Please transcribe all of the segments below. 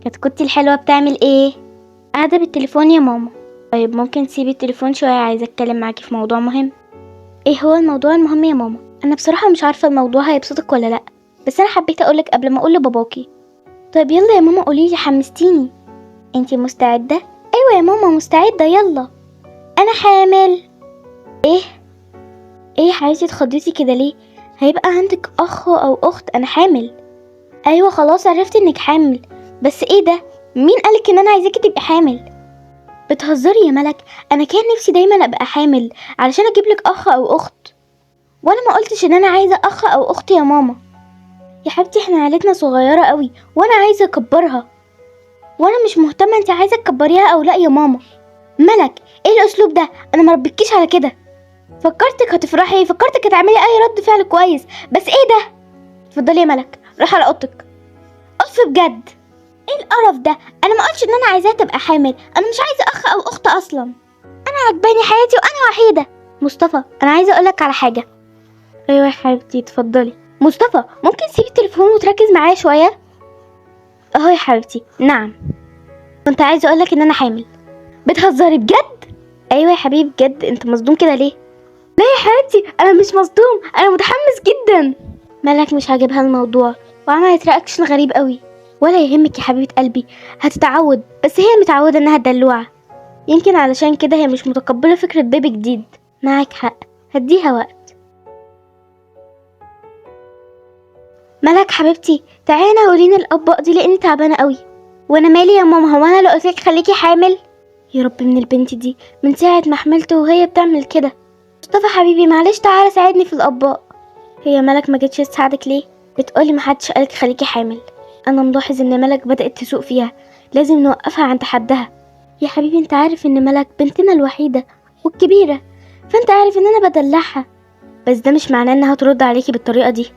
كتكوتي الحلوة بتعمل ايه؟ قاعدة بالتليفون يا ماما. طيب ممكن تسيبي التليفون شوية، عايزة اتكلم معاكي في موضوع مهم. ايه هو الموضوع المهم يا ماما؟ انا بصراحة مش عارفة الموضوع هيبسطك ولا لا، بس انا حبيت اقولك قبل ما اقول لباباكي. طيب يلا يا ماما قوليلي، حمستيني. انتي مستعدة؟ ايوه يا ماما مستعدة، يلا. انا حامل. ايه يا حبيبتي اتخضيتي كده ليه؟ هيبقى عندك اخ او اخت. انا حامل. ايوه خلاص عرفت انك حامل، بس ايه ده؟ مين قالك ان انا عايزاكي تبقي حامل؟ بتهزري يا ملك، انا كان نفسي دايما ابقى حامل علشان اجيبلك اخ او اخت، وانا ما قلتش ان انا عايزه اخ او اخت يا ماما. يا حبيبتي احنا عيلتنا صغيره قوي وانا عايزه اكبرها، وانا مش مهتمه انت عايزه تكبريها او لا يا ماما. ملك ايه الاسلوب ده؟ انا مربيتكيش على كده. فكرتك هتفرحي، فكرتك هتعملي اي رد فعل كويس، بس ايه ده؟ اتفضلي يا ملك، روح على اوضتك. اقف بجد. ايه القرف ده؟ انا ما قلتش ان انا عايزاها تبقى حامل، انا مش عايزه اخ او اخت اصلا. انا عجباني حياتي وانا وحيده. مصطفى انا عايزه اقولك على حاجه. ايوه يا حبيبتي اتفضلي. مصطفى ممكن تسيبي التليفون وتركز معايا شويه؟ اهو يا حبيبتي. نعم، كنت عايزه اقولك ان انا حامل. بتهزري بجد؟ ايوه يا حبيبي بجد. انت مصدوم كده ليه؟ لا يا حبيبتي انا مش مصدوم، انا متحمس جدا. ملك مش عاجبها الموضوع وعملت رياكشن غريب قوي. ولا يهمك يا حبيبه قلبي، هتتعود، بس هي متعوده انها دلوعه، يمكن علشان كده هي مش متقبله فكره بيبي جديد. معاك حق، هديها وقت. ملك حبيبتي تعالي قولينا الاطباق دي لاني تعبانه قوي. وانا مالي يا ماما؟ هو انا لو قلتلك خليكي حامل؟ يا رب من البنت دي، من ساعه ما حملته وهي بتعمل كده. مصطفى حبيبي معلش تعالى ساعدني في الاطباق. هي ملك ما جتش تساعدك ليه؟ بتقولي محدش قالك خليكي حامل. انا ملاحظ ان ملك بدأت تسوق فيها، لازم نوقفها عند حدها. يا حبيبي انت عارف ان ملك بنتنا الوحيدة والكبيرة، فانت عارف ان انا بدلعها، بس ده مش معناه انها ترد عليكي بالطريقة دي.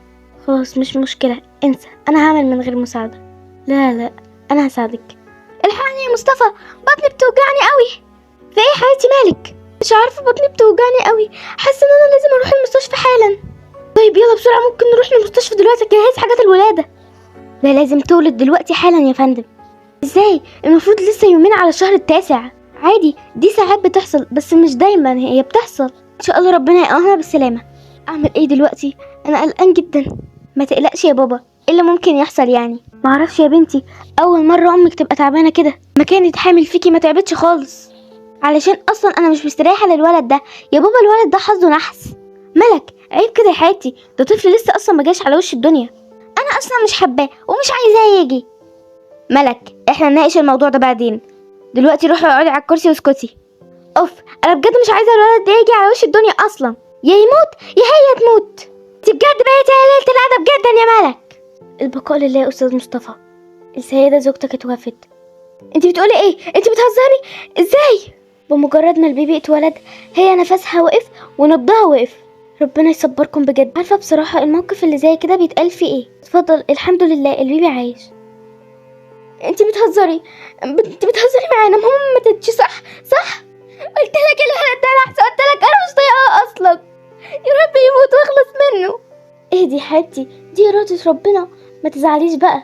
خلاص مش مشكلة، انسى، انا هعمل من غير مساعدة. لا انا هساعدك. الحقني يا مصطفى، بطني بتوجعني قوي. في ايه يا حبيبتي مالك؟ مش عارفة، بطني بتوجعني قوي، حاسة ان انا لازم اروح المستشفى حالا. طيب يلا بسرعة، ممكن نروح للمستشفى دلوقتي نجهز حاجات الولادة. لا لازم تولد دلوقتي حالا يا فندم. ازاي؟ المفروض لسه يومين على الشهر التاسع. عادي، دي ساعات بتحصل بس مش دايما، هي بتحصل. ان شاء الله ربنا يقومها بالسلامة. اعمل ايه دلوقتي؟ انا قلقان جدا. ما تقلقش يا بابا، ايه اللي ممكن يحصل يعني؟ معرفش يا بنتي، اول مرة امك تبقى تعبانة كده. ما كانت حامل فيكي ما تعبتش خالص، علشان اصلا انا مش مستريحة للولد ده يا بابا. الولد ده حظه نحس. ملك عيب كده يا حياتي، ده طفل لسه اصلا ما جاش على وش الدنيا. انا اصلا مش حباه ومش عايزاه يجي. ملك احنا نناقش الموضوع ده بعدين، دلوقتي روحي اقعدي على الكرسي واسكتي. اوف، انا بجد مش عايزه الولد ده يجي على وش الدنيا اصلا، يا يموت يا هي تموت. انت بجد بقيتي ليله الادب جدا يا ملك. البقاء لله يا استاذ مصطفى، السيده زوجتك اتوفت. انت بتقولي ايه؟ انت بتهزري؟ ازاي؟ بمجرد ما البيبي اتولد هي نفسها وقف ونبضها وقف. ربنا يصبركم بجد. عارفه بصراحه الموقف اللي زي كده بيتقال فيه ايه؟ اتفضل، الحمد لله البيبي عايش. انت بتهزري، انت بتهزري معانا، ماما ما ماتتش. صح قلت لك الولد ده لحظه، قلت لك انا مش طايقاه اصلا. يا رب يموت واخلص منه. اهدي يا حبيبتي، دي اراده ربنا، ما تزعليش بقى،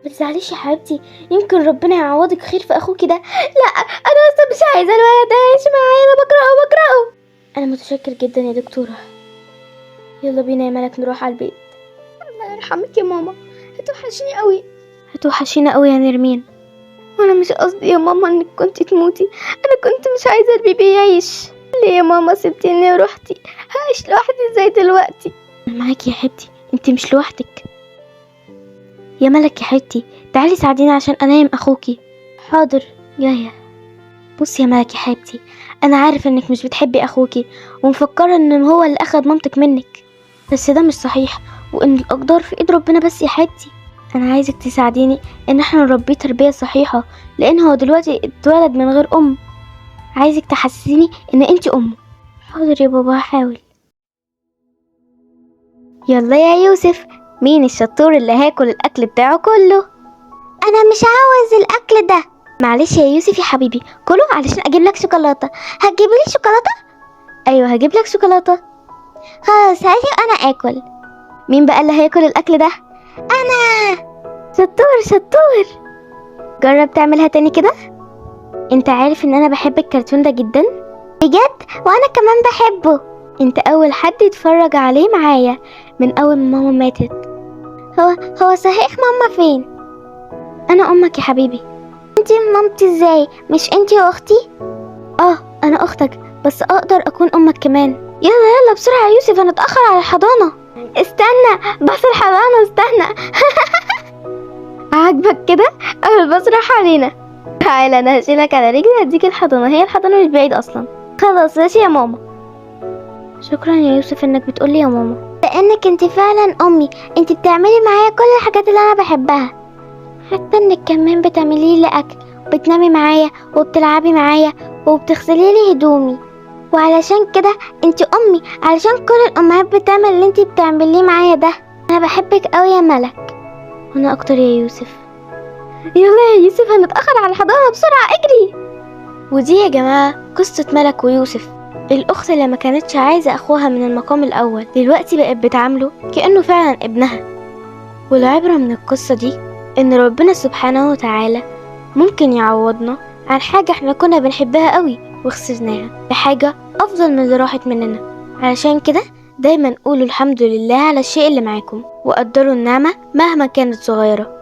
ما تزعليش يا حبيبتي، يمكن ربنا يعوضك خير في اخوكي ده. لا انا اصلا مش عايزه الولد ده يعيش معايا، انا بكرهه. انا متشكر جدا يا دكتوره. يلا بينا يا ملك نروح على البيت. الله يرحمك يا ماما، هتوحشيني قوي. هتوحشينا قوي يا نرمين. وانا مش قصدي يا ماما انك كنتي تموتي، انا كنت مش عايزه البيبي يعيش. ليه يا ماما سبتيني ورحتي؟ هعيش لوحدي ازاي دلوقتي؟ انا معاكي يا حبيبتي، انت مش لوحدك. يا ملك يا حبيبتي تعالي ساعديني عشان انام اخوكي. حاضر جايه. بصي يا ملك يا حبيبتي، انا عارف انك مش بتحبي اخوكي ومفكره ان هو اللي اخد مامتك منك، بس ده مش صحيح، وان الاقدار في ايد ربنا. بس يا حبيبتي انا عايزك تساعديني ان احنا نربيه تربيه صحيحه، لان هو دلوقتي اتولد من غير ام. عايزك تحسسيني ان انت امه. حاضر يا بابا هحاول. يلا يا يوسف، مين الشطور اللي هاكل الاكل بتاعه كله؟ انا مش عاوز الاكل ده. معلش يا يوسف يا حبيبي، كله علشان اجيب لك شوكولاته. هتجيب لي شوكولاته؟ ايوه هجيب لك شوكولاته. خلاص هاجي انا اكل. مين بقى اللي هياكل الاكل ده؟ انا. شطور. جرب تعملها تاني كده. انت عارف ان انا بحب الكرتون ده جدا بجد، وانا كمان بحبه. انت اول حد يتفرج عليه معايا من اول ما ماما ماتت. هو صحيح ماما فين؟ انا امك يا حبيبي. انتي مامتي ازاي؟ مش انتي واختي؟ انا اختك، بس اقدر اكون امك كمان. يلا بسرعة يا يوسف، انا اتأخر على الحضانة. استنى بس الحضانة، استنى. عاجبك كده؟ اول بس راح علينا. تعالى انا هشيلك على رجلي هديك الحضانة، هي الحضانة مش بعيد اصلا. خلاص ماشي يا ماما. شكرا يا يوسف انك بتقولي يا ماما، لانك انت فعلا امي. انت بتعملي معايا كل الحاجات اللي انا بحبها، حتى انك كمان بتعملي لي اكل وبتنامي معايا وبتلعبي معايا وبتغسلي لي هدومي. وعلشان كده انت امي، علشان كل الامهات بتعمل اللي انت بتعمليه معايا ده. انا بحبك قوي يا ملك. وانا اكتر يا يوسف. يلا يا يوسف هنتاخر على الحضانه، بسرعه اجري. ودي يا جماعه قصه ملك ويوسف، الاخت اللي ما كانتش عايزه اخوها من المقام الاول دلوقتي بقت بتعامله كانه فعلا ابنها. والعبره من القصه دي ان ربنا سبحانه وتعالى ممكن يعوضنا عن حاجه احنا كنا بنحبها قوي وخسرناها بحاجه افضل من اللي راحت مننا. علشان كده دايما قولوا الحمد لله على الشيء اللي معاكم، وقدروا النعمه مهما كانت صغيره.